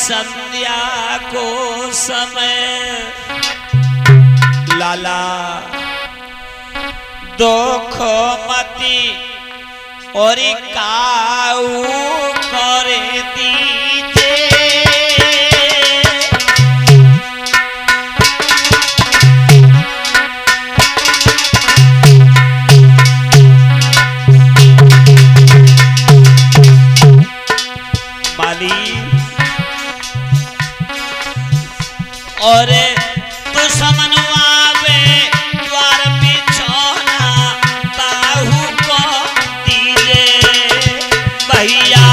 संध्या को समय लाला दुख मती और काऊ करे दीजे और दुश्मन आवे द्वार बिछौना बाहु को दीजे भैया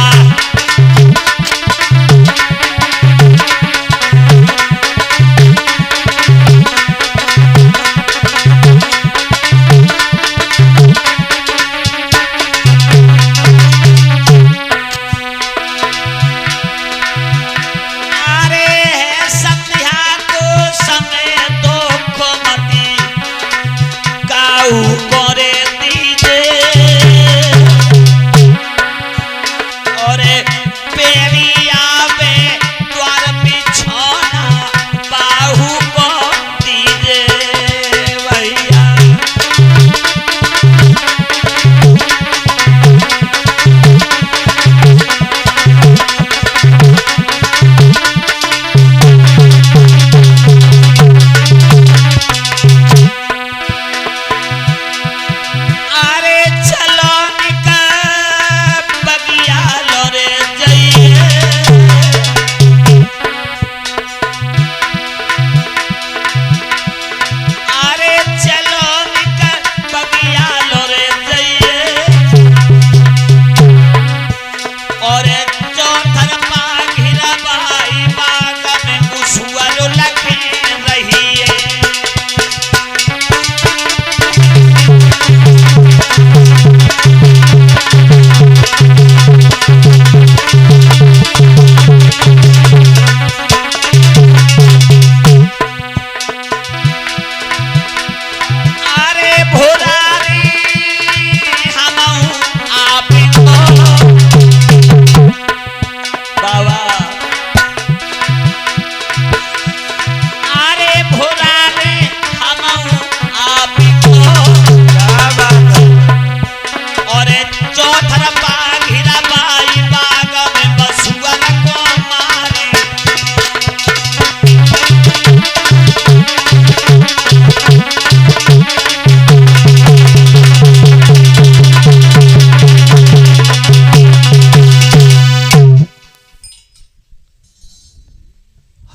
करे दीजे और पेरी आवे द्वार बिछौना बाहु को दीजे भैया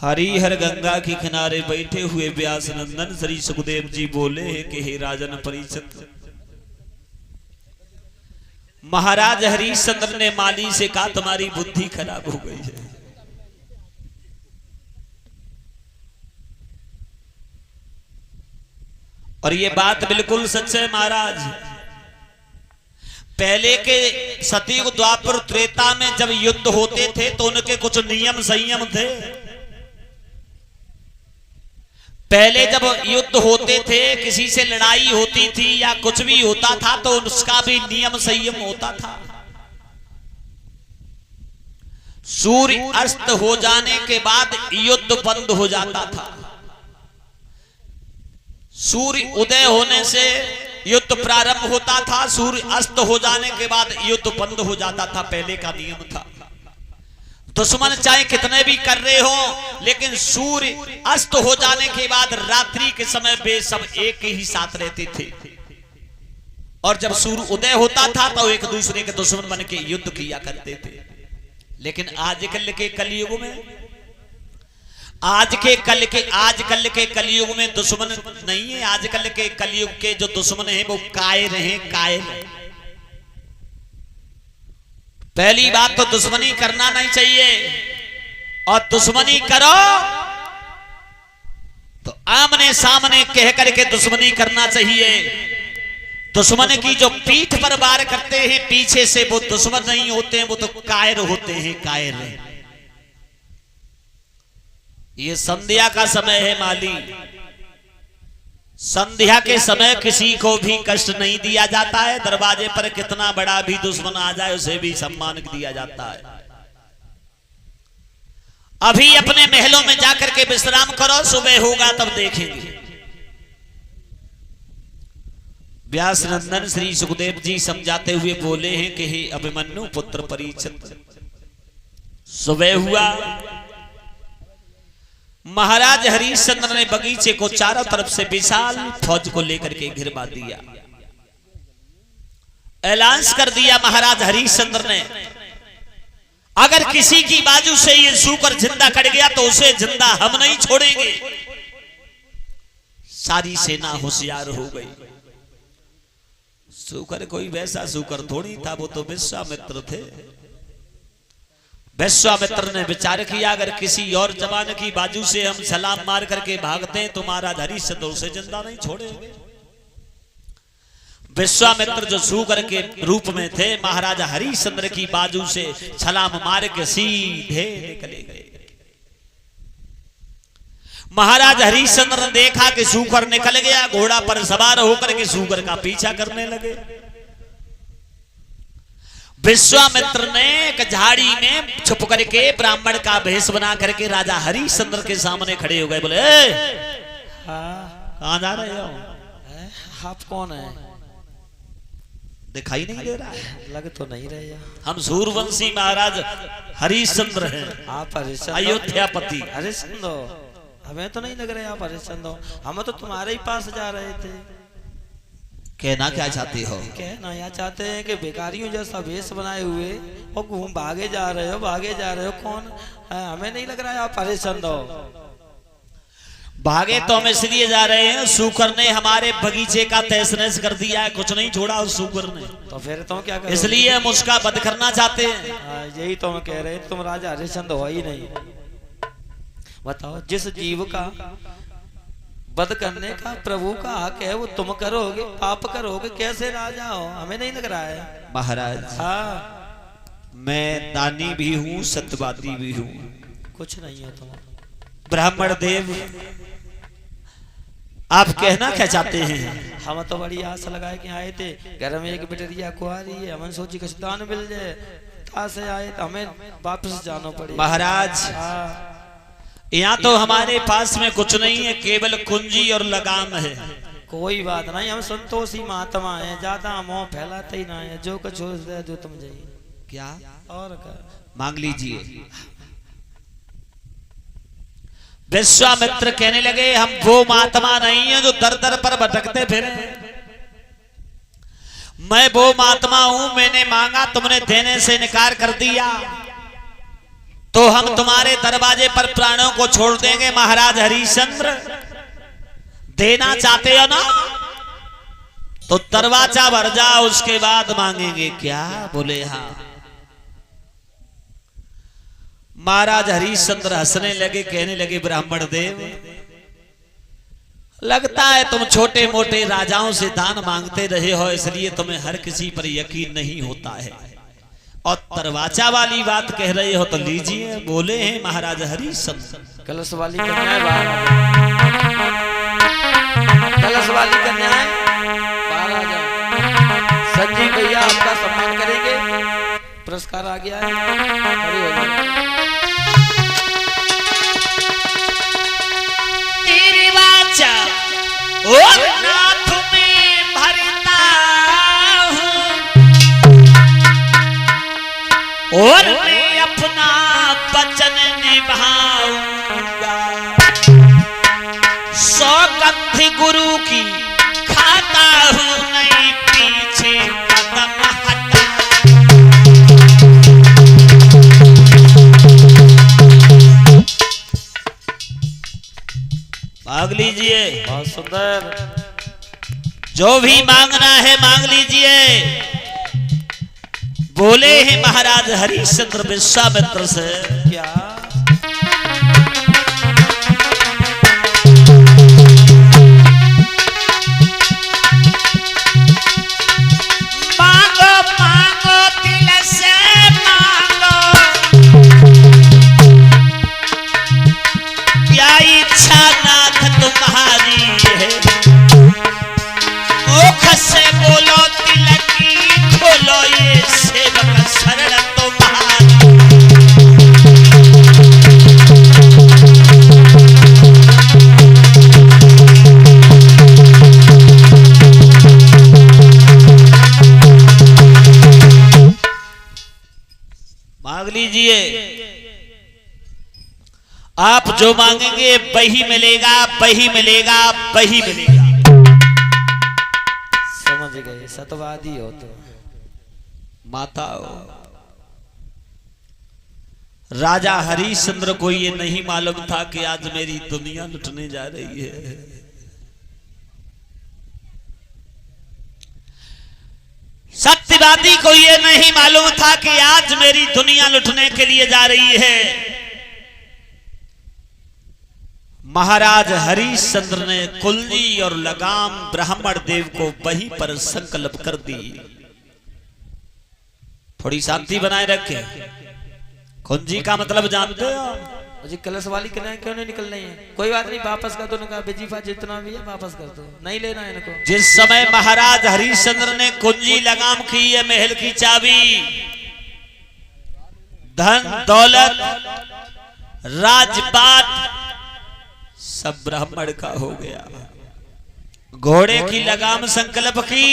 हरिहर गंगा के किनारे बैठे हुए व्यास नंदन श्री सुखदेव जी बोले हैं कि हे राजन परीक्षित, महाराज हरिश्चंद्र ने माली से कहा तुम्हारी बुद्धि खराब हो गई है। और ये बात बिल्कुल सच है महाराज। पहले के सतयुग द्वापर त्रेता में जब युद्ध होते थे तो उनके कुछ नियम संयम थे। पहले जब युद्ध होते थे, किसी से लड़ाई होती थी या कुछ भी होता था तो उसका भी नियम संयम होता था। सूर्य अस्त हो जाने के बाद युद्ध बंद हो जाता था। सूर्य उदय होने से युद्ध प्रारंभ होता था, सूर्य अस्त हो जाने के बाद युद्ध बंद हो जाता था। पहले का नियम था। दुश्मन चाहे कितने भी कर रहे हो, लेकिन सूर्य अस्त हो जाने के बाद रात्रि के समय वे सब एक ही साथ रहते थे। और जब सूर्य उदय होता था तो एक दूसरे के दुश्मन बन के युद्ध किया करते थे। लेकिन आजकल के कलयुग में, आजकल के कलयुग में दुश्मन नहीं है। आजकल के कलयुग के जो दुश्मन है वो कायर हैं, कायर। पहली बात तो दुश्मनी करना नहीं चाहिए, और दुश्मनी करो तो आमने सामने कह करके दुश्मनी करना चाहिए। दुश्मन की जो पीठ पर वार करते हैं पीछे से, वो दुश्मन नहीं होते हैं, वो तो कायर होते हैं, कायर। ये संध्या का समय है माली। संध्या के समय किसी को भी कष्ट नहीं दिया जाता है। दरवाजे पर कितना बड़ा भी दुश्मन आ जाए उसे भी सम्मान दिया जाता है। अभी अपने महलों में जाकर के विश्राम करो, सुबह होगा तब देखेंगे। व्यास नंदन श्री सुखदेव जी समझाते हुए बोले हैं कि हे अभिमन्यु पुत्र परीक्षित, सुबह हुआ, महाराज हरिश्चंद्र ने बगीचे को चारों तरफ से विशाल फौज को लेकर के घिरवा दिया। ऐलान कर दिया महाराज हरिश्चंद्र ने, अगर किसी की बाजू से ये सूकर जिंदा कट गया तो उसे जिंदा हम नहीं छोड़ेंगे। सारी सेना होशियार हो गई। सूकर कोई वैसा सूकर थोड़ी था, वो तो विश्वामित्र थे। विश्वामित्र ने विचार किया, अगर किसी और जवान की बाजू से हम सलाम मार करके भागते हैं तो महाराज हरिश्चंद्र उसे जिंदा नहीं छोड़ेंगे। विश्वामित्र जो सूकर के रूप में थे, महाराजा हरिश्चंद्र की बाजू से छलाम मार के सीधे निकले गए। महाराज हरिश्चंद्र ने देखा कि सूकर निकल गया, घोड़ा पर सवार होकर के सूकर का पीछा करने लगे। विश्वामित्र ने एक झाड़ी में छुप करके ब्राह्मण का भेष बना करके राजा हरिश्चंद्र के सामने खड़े हो गए। बोले कहां जा रहे हो? आप कौन है? दिखाई नहीं दे रहा है? लग तो नहीं रहे। हम सूरवंशी महाराज हरिश्चंद्र हैं। आप हरिश्चंद्र? अयोध्यापति हरिश्चंद्र? हमें तो नहीं लग रहे आप हरिश्चंद्र, हम तो तुम्हारे ही पास जा रहे थे। कहना क्या चाहते हो? कहना यह चाहते हैं कि भिखारियों जैसा भेष बनाए हुए और घूम भागे जा रहे हो, भागे जा रहे हो। कौन? हमें नहीं लग रहा है आप हरिश्चंद्र। भागे तो हम इसलिए जा रहे हैं, सूकर ने हमारे बगीचे का तहस नहस कर दिया है, कुछ नहीं छोड़ा उस सूकर ने। तो फिर तुम क्या करोगे? इसलिए हम उसका वध करना चाहते हैं। यही तो हम कह रहे हैं, तुम राजा हरिश्चंद्र हो ही नहीं। बताओ, जिस जीव का वध करने का प्रभु का हक है वो तुम करोगे, पाप करोगे, कैसे राजा हो? हमें नहीं लग रहा है महाराज। हाँ, मैं दानी भी हूँ, सत्यवादी भी हूँ। कुछ नहीं हो तुम। ब्राह्मण देव, आप कहना क्या चाहते हैं? हम तो बड़ी आस लगाए कि आए थे, घर में एक बिटरिया कुआरी है, हमने सोची कुछ दान मिल जाए, से आए तो हमें वापस जाना पड़े। महाराज, यहाँ तो हमारे पास में कुछ नहीं है, केवल कुंजी और लगाम है। कोई बात नहीं, हम संतोषी महात्मा हैं, ज्यादा मोह फैलाते ही ना है। जो कुछ हो दे तुम जाइए। क्या और क्या मांग लीजिए। विश्वामित्र कहने लगे, हम वो महात्मा नहीं है जो दर दर पर भटकते फिरे। मैं वो महात्मा हूं, मैंने मांगा, तुमने देने से इनकार कर दिया, तो हम तुम्हारे दरवाजे पर प्राणों को छोड़ देंगे। महाराज हरिश्चंद्र, देना चाहते हो ना तो दरवाजा भर जाओ, उसके बाद मांगेंगे। क्या? बोले हाँ। महाराज हरिश्चंद्र हंसने लगे, कहने लगे, ब्राह्मण देव, लगता है तुम छोटे मोटे राजाओं से दान मांगते रहे हो, इसलिए तुम्हें हर किसी पर यकीन नहीं होता है, और दरवाजा वाली बात कह रहे हो तो लीजिए। बोले हैं महाराज हरिश्चंद्र। कलश वाली कन्या कलश वाली कन्या बाहर आ जाओ। संजीव भैया आपका सम्मान करेंगे, पुरस्कार आ गया है, खड़ी हो जाओ। तेरी वाचा ओ नाथ में भरता हूँ, और मैं अपना वचन निभाऊंगा। सौगंध गुरु की खाता हूँ, नहीं पीछे कदम हटा। मांग लीजिए। बहुत सुंदर। जो भी मांगना है मांग लीजिए। बोले हैं महाराज हरिश्चंद्र विश्वामित्र से। क्या? मांगो मांगो दिल से मांगो, क्या इच्छा नाथ तुम्हारी है। मुख से बोलो तिलक की खोलो, ये सेवक शरण तुम्हारी। लीजिए, आप जो मांगेंगे वही मिलेगा, वही मिलेगा, वही मिलेगा। समझ गए, सतवादी हो तो। माता राजा हरिश्चंद्र को ये नहीं मालूम था कि आज मेरी दुनिया लुटने जा रही है। सत्यवादी को ये नहीं मालूम था कि आज मेरी दुनिया लुटने के लिए जा रही है। महाराज हरिश्चंद्र ने कुंजी और लगाम ब्राह्मण देव को वहीं पर संकल्प कर दी। थोड़ी शांति बनाए रखे। कुंजी का मतलब जानते हो? जी कलश वाली कहना है, क्यों नहीं निकल रही है? कोई बात नहीं, वापस कर दो। उन्होंने कहा वजीफा जितना भी है वापस कर दो, नहीं लेना है इनको। जिस समय महाराज हरिश्चंद्र ने कुंजी लगाम की है, महल की चाबी, धन दौलत राजपाट सब ब्राह्मण का हो गया। घोड़े की लगाम संकल्प की,